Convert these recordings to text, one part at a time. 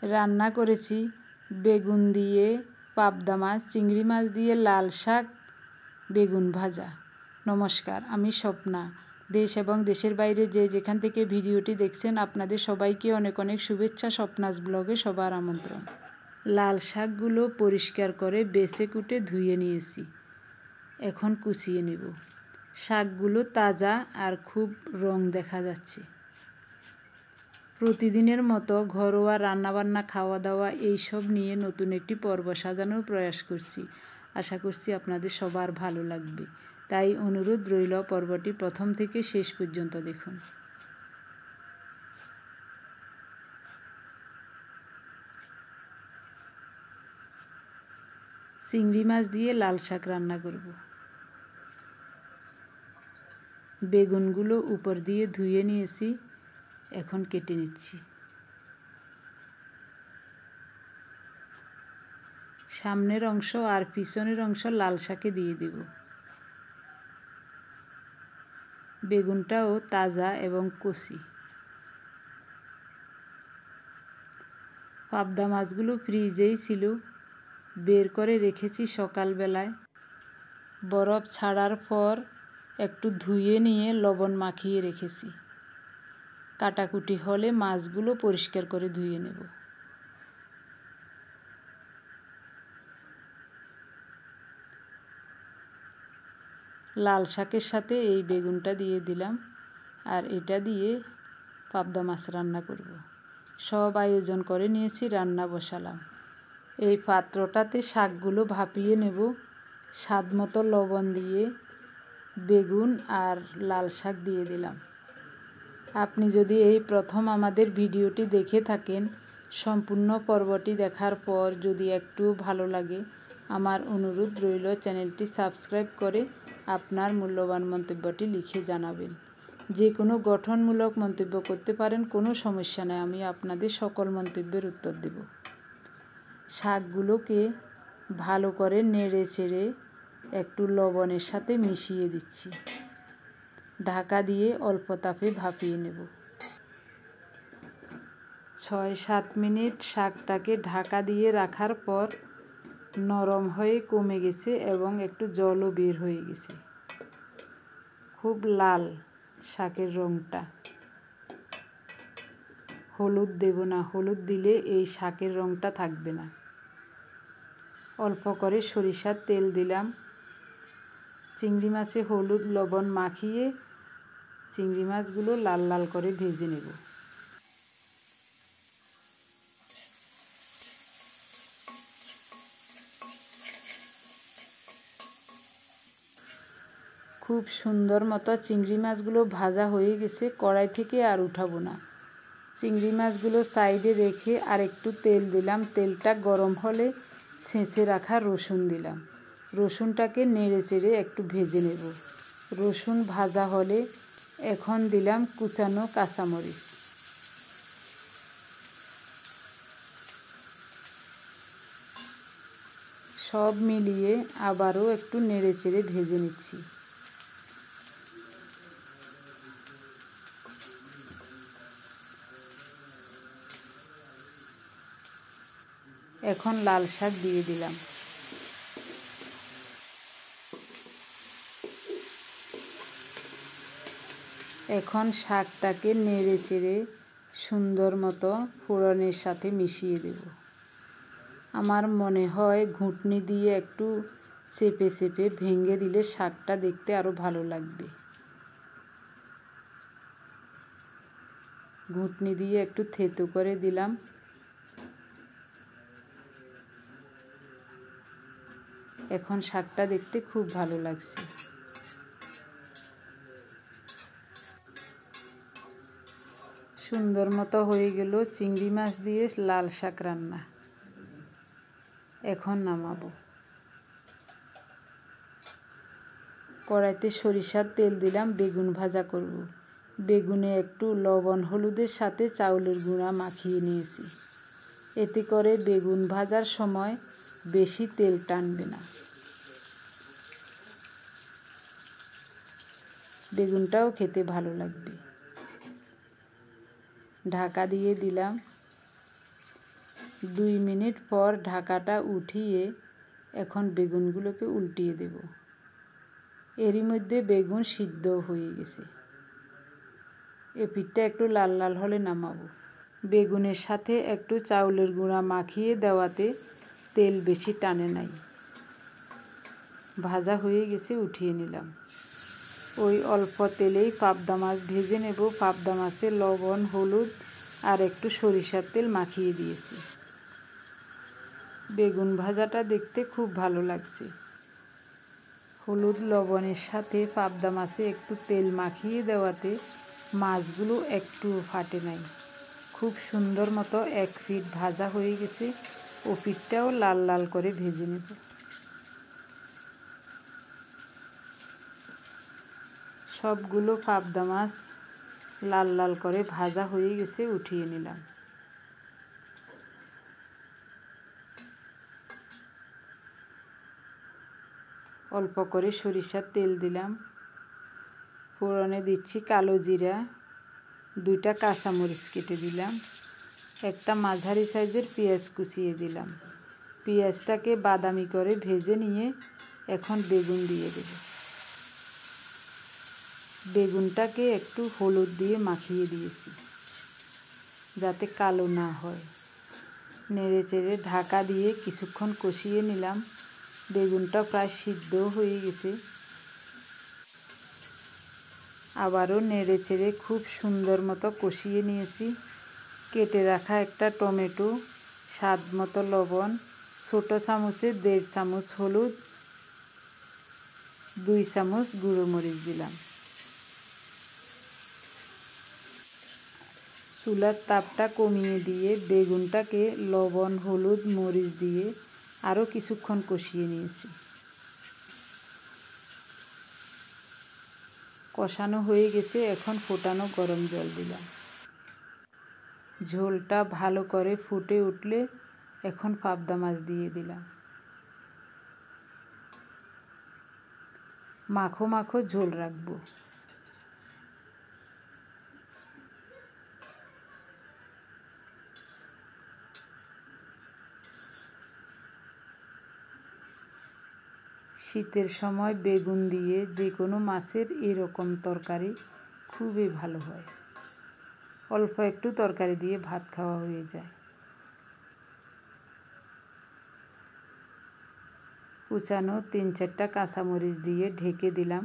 রান্না করেছি বেগুন দিয়ে পাবদা মাছ, চিংড়ি মাছ দিয়ে লাল শাক, বেগুন ভাজা। নমস্কার, আমি স্বপ্না। দেশ এবং দেশের বাইরে যে যেখান থেকে ভিডিওটি দেখছেন আপনাদের সবাইকে অনেক অনেক শুভেচ্ছা। স্বপ্নাস ব্লগে সবার আমন্ত্রণ। লাল শাকগুলো পরিষ্কার করে বেছে কুটে ধুয়ে নিয়েছি, এখন কুচিয়ে নেব। শাকগুলো তাজা আর খুব রং দেখা যাচ্ছে। প্রতিদিনের মতো ঘরোয়া রান্নাবান্না, খাওয়া দাওয়া এইসব নিয়ে নতুন একটি পর্ব সাজানোর প্রয়াস করছি। আশা করছি আপনাদের সবার ভালো লাগবে, তাই অনুরোধ রইল পর্বটি প্রথম থেকে শেষ পর্যন্ত দেখুন। চিংড়ি মাছ দিয়ে লাল শাক রান্না করব। বেগুনগুলো উপর দিয়ে ধুয়ে নিয়েছি, এখন কেটে নিচ্ছি। সামনের অংশ আর পিছনের অংশ লাল শাকে দিয়ে দেব। বেগুনটাও তাজা এবং কচি। পাবদা মাছগুলো ফ্রিজেই ছিল, বের করে রেখেছি সকালবেলায়। বরফ ছাড়ার পর একটু ধুয়ে নিয়ে লবণ মাখিয়ে রেখেছি। কাটাকুটি হলে মাছগুলো পরিষ্কার করে ধুয়ে নেব। লাল শাকের সাথে এই বেগুনটা দিয়ে দিলাম, আর এটা দিয়ে পাবদা মাছ রান্না করব। সব আয়োজন করে নিয়েছি, রান্না বসালাম। এই পাত্রটাতে শাকগুলো ভাপিয়ে নেব। স্বাদ মতো লবণ দিয়ে বেগুন আর লাল শাক দিয়ে দিলাম। আপনি যদি এই প্রথম আমাদের ভিডিওটি দেখে থাকেন, সম্পূর্ণ পর্বটি দেখার পর যদি একটু ভালো লাগে, আমার অনুরোধ রইল চ্যানেলটি সাবস্ক্রাইব করে আপনার মূল্যবান মন্তব্যটি লিখে জানাবেন। যে কোনো গঠনমূলক মন্তব্য করতে পারেন, কোনো সমস্যা নেই, আমি আপনাদের সকল মন্তব্যের উত্তর দেব। শাকগুলোকে ভালো করে নেড়ে চেড়ে একটু লবণের সাথে মিশিয়ে দিচ্ছি। ঢাকা দিয়ে অল্প তাপে ভাপিয়ে নেব। 6-7 মিনিট শাকটাকে ঢাকা দিয়ে রাখার পর নরম হয়ে কমে গেছে এবং একটু জলও বের হয়ে গেছে। খুব লাল শাকের রঙটা। হলুদ দেব না, হলুদ দিলে এই শাকের রঙটা থাকবে না। অল্প করে সরিষার তেল দিলাম। চিংড়ি মাছে হলুদ লবণ মাখিয়ে চিংড়ি মাছগুলো লাল লাল করে ভেজে নেব। খুব সুন্দর মতো চিংড়ি মাছগুলো ভাজা হয়ে গেছে, কড়াই থেকে আর উঠাবো না। চিংড়ি মাছগুলো সাইডে রেখে আর একটু তেল দিলাম। তেলটা গরম হলে ছেঁচে রাখা রসুন দিলাম। রসুনটাকে নেড়ে চেড়ে একটু ভেজে নেব। রসুন ভাজা হলে এখন দিলাম কুচানো কাঁচামরিচ। সব মিলিয়ে আবারও একটু নেড়ে চেড়ে ভেজে নিচ্ছি। এখন লাল শাক দিয়ে দিলাম। এখন শাকটাকে নেড়ে চেড়ে সুন্দর মতো ফোড়নের সাথে মিশিয়ে দেব। আমার মনে হয় ঘুটনি দিয়ে একটু চেপে চেপে ভেঙে দিলে শাকটা দেখতে আরও ভালো লাগবে। ঘুটনি দিয়ে একটু থেতো করে দিলাম। এখন শাকটা দেখতে খুব ভালো লাগছে। সুন্দর মতো হয়ে গেল চিংড়ি মাছ দিয়ে লাল শাক রান্না। এখন নামাবো। কড়াইতে সরিষার তেল দিলাম, বেগুন ভাজা করব। বেগুনে একটু লবণ হলুদের সাথে চাউলের গুঁড়া মাখিয়ে নিয়েছি। এতে করে বেগুন ভাজার সময় বেশি তেল টানবে না। বেগুনটাও খেতে ভালো লাগবে। ঢাকা দিয়ে দিলাম। 2 মিনিট পর ঢাকাটা উঠিয়ে এখন বেগুনগুলোকে উল্টিয়ে দেব। এরই মধ্যে বেগুন সিদ্ধ হয়ে গেছে। এই পিঠটা একটু লাল লাল হলে নামাবো। বেগুনের সাথে একটু চাউলের গুঁড়া মাখিয়ে দেওয়াতে তেল বেশি টানে নাই। ভাজা হয়ে গেছে, উঠিয়ে নিলাম। ওই অল্প তেলেই পাবদা মাছ ভেজে নেব। পাবদা মাছে লবণ, হলুদ আর একটু সরিষার তেল মাখিয়ে দিয়েছি। বেগুন ভাজাটা দেখতে খুব ভালো লাগছে। হলুদ লবণের সাথে পাবদা মাছে একটু তেল মাখিয়ে দেওয়াতে মাছগুলো একটুও ফাটে নাই। খুব সুন্দর মতো এক পিঠ ভাজা হয়ে গেছে। ও পিঠটাও লাল লাল করে ভেজে নেব। সবগুলো পাবদা মাছ লাল লাল করে ভাজা হয়ে গেছে, উঠিয়ে নিলাম। অল্প করে সরিষার তেল দিলাম। ফোড়নে দিচ্ছি কালো জিরা, 2টা কাঁচামরিচ কেটে দিলাম, একটা মাঝারি সাইজের পেঁয়াজ কুচিয়ে দিলাম। পেঁয়াজটাকে বাদামি করে ভেজে নিয়ে এখন বেগুন দিয়ে দেব। বেগুনটাকে একটু হলুদ দিয়ে মাখিয়ে দিয়েছি যাতে কালো না হয়। নেড়ে চেড়ে ঢাকা দিয়ে কিছুক্ষণ কষিয়ে নিলাম। বেগুনটা প্রায় সিদ্ধ হয়ে গেছে। আবারও নেড়ে চেড়ে খুব সুন্দর মতো কষিয়ে নিয়েছি। কেটে রাখা একটা টমেটো, স্বাদ মতো লবণ, ছোটো চামচে 1.5 চামচ হলুদ, 2 চামচ গুঁড়ো মরিচ দিলাম। চুলার তাপটা কমিয়ে দিয়ে বেগুনটাকে লবণ, হলুদ, মরিচ দিয়ে আরও কিছুক্ষণ কষিয়ে নিয়েছি। কষানো হয়ে গেছে, এখন ফোটানো গরম জল দিলাম। ঝোলটা ভালো করে ফুটে উঠলে এখন পাবদা মাছ দিয়ে দিলাম। মাখো মাখো ঝোল রাখবো। শীতের সময় বেগুন দিয়ে যে কোনো মাছের এরকম তরকারি খুবই ভালো হয়। অল্প একটু তরকারি দিয়ে ভাত খাওয়া হয়ে যায়। কুচানো 3-4টা কাঁচামরিচ দিয়ে ঢেকে দিলাম।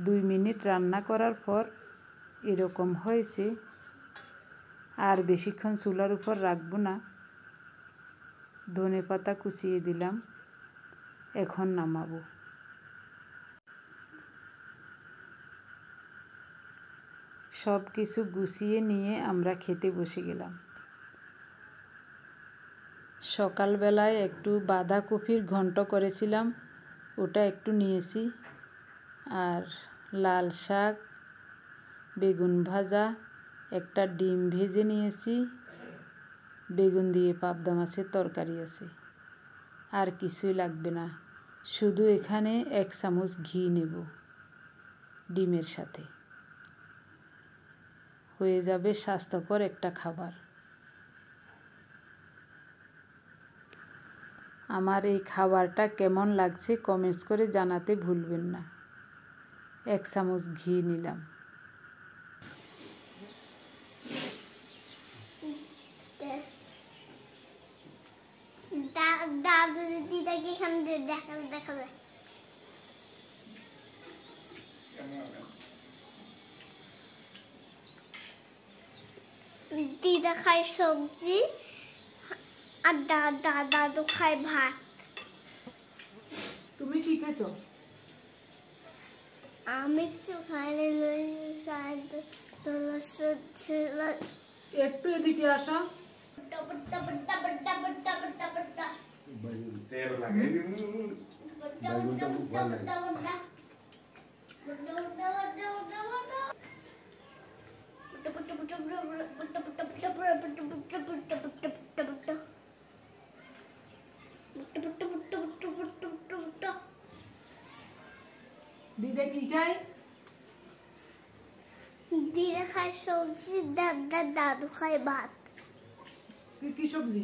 2 মিনিট রান্না করার পর এরকম হয়েছে। আর বেশিক্ষণ চুলার উপর রাখবো না। ধনেপাতা কুচিয়ে দিলাম। এখন নামাবো। সব কিছু গুছিয়ে নিয়ে আমরা খেতে বসে গেলাম। সকালবেলায় একটু বাঁধাকপির ঘন্ট করেছিলাম, ওটা একটু নিয়েছি। আর লাল শাক, বেগুন ভাজা, একটা ডিম ভেজে নিয়েছি, বেগুন দিয়ে পাবদা মাছের তরকারি আছে। আর কিছুই লাগবে না, শুধু এখানে 1 চামচ ঘি নেব ডিমের সাথে। হয়ে যাবে স্বাস্থ্যকর একটা খাবার। আমার এই খাবারটা কেমন লাগছে কমেন্টস করে জানাতে ভুলবেন না। 1 চামচ ঘি নিলাম। দাদু দিদাকে এখানে দেখাবে। দিদা খায় সবজি আর দাদু খায় ভাত। তুমি কি খেয়েছো? আমি কিছু খাইনি। একটু এদিকে আসো। তেল লাগাই দিমু বেগুনটা খুব ভালো লাগে। দিদা কি খায়? দিদা খায় সবজি, দাদু খায় ভাত। কি সবজি?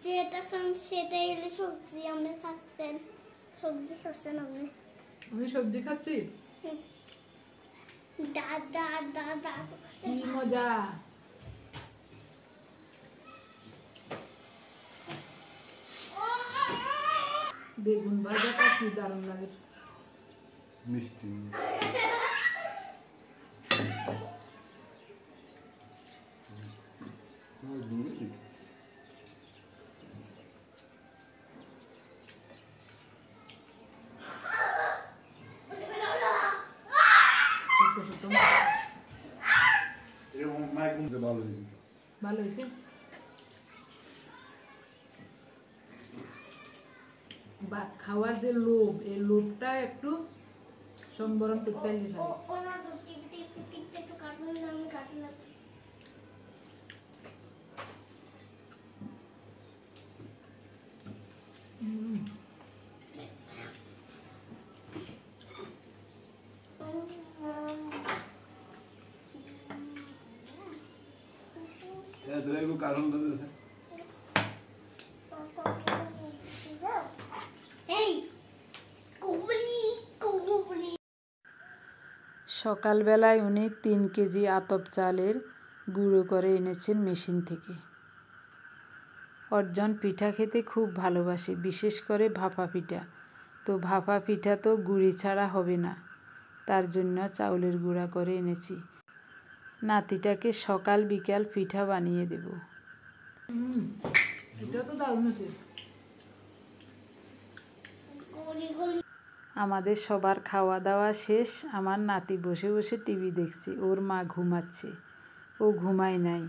যেটা খান সেটাই হলো সবজি। আমরা খাচ্ছেন সবজি খাচ্ছেন আপনি। আমি সবজি খাচ্ছি, দাদা দাদা কি মজা। বেগুন ভাজাটা কি দারুণ লাগে। মিষ্টি ছোট ছোট এরকম মাইক ভালো হয়েছে। ভালো হয়েছে। ভাত খাওয়ার যে লোভ, এই লোভটা একটু সম্বরণ করতে হবে। ওনা তো টিপি একটু কাটুন, আমি কাটুন না। এগুলো কারণ দিয়েছে। এই কুবলি কুবলি। সকালবেলায় উনি 3 কেজি আতপ চালের গুঁড়ো করে এনেছেন মেশিন থেকে। অর্জন পিঠা খেতে খুব ভালোবাসে, বিশেষ করে ভাপা পিঠা। তো ভাপা পিঠা তো গুঁড়ি ছাড়া হবে না, তার জন্য চাউলের গুঁড়া করে এনেছি। নাতিটাকে সকাল বিকাল পিঠা বানিয়ে দেব। এটা তো দারুণ হয়েছে। আমাদের সবার খাওয়া দাওয়া শেষ। আমার নাতি বসে বসে টিভি দেখছে, ওর মা ঘুমাচ্ছে। ও ঘুমায় নাই,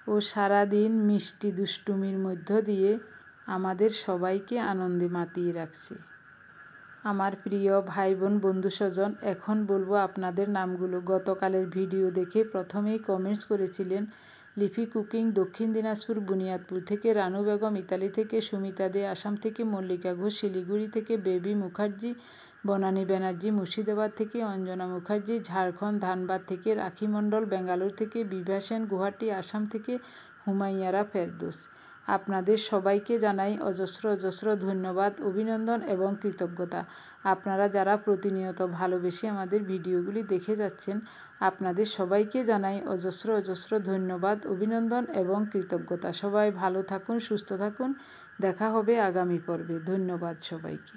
ও সারাদিন মিষ্টি দুষ্টুমির মধ্য দিয়ে আমাদের সবাইকে আনন্দে মাতিয়ে রাখছে। আমার প্রিয় ভাই বোন বন্ধু স্বজন, এখন বলবো আপনাদের নামগুলো। গতকালের ভিডিও দেখে প্রথমেই কমেন্টস করেছিলেন লিপি কুকিং দক্ষিণ দিনাজপুর বুনিয়াদপুর থেকে, রানু বেগম ইতালি থেকে, সুমিতা দে আসাম থেকে, মল্লিকা ঘোষ শিলিগুড়ি থেকে, বেবি মুখার্জি, বনানী ব্যানার্জি মুর্শিদাবাদ থেকে, অঞ্জনা মুখার্জি ঝাড়খণ্ড ধানবাদ থেকে, রাখি মণ্ডল বেঙ্গালুর থেকে, বিভা সেন গুয়াহাটি আসাম থেকে, হুমাইয়ারা ফেরদৌস। আপনাদের সবাইকে জানাই অজস্র অজস্র ধন্যবাদ, অভিনন্দন এবং কৃতজ্ঞতা। আপনারা যারা প্রতিনিয়ত ভালোবেসে আমাদের ভিডিওগুলি দেখে যাচ্ছেন, আপনাদের সবাইকে জানাই অজস্র অজস্র ধন্যবাদ, অভিনন্দন এবং কৃতজ্ঞতা। সবাই ভালো থাকুন, সুস্থ থাকুন। দেখা হবে আগামী পর্বে। ধন্যবাদ সবাইকে।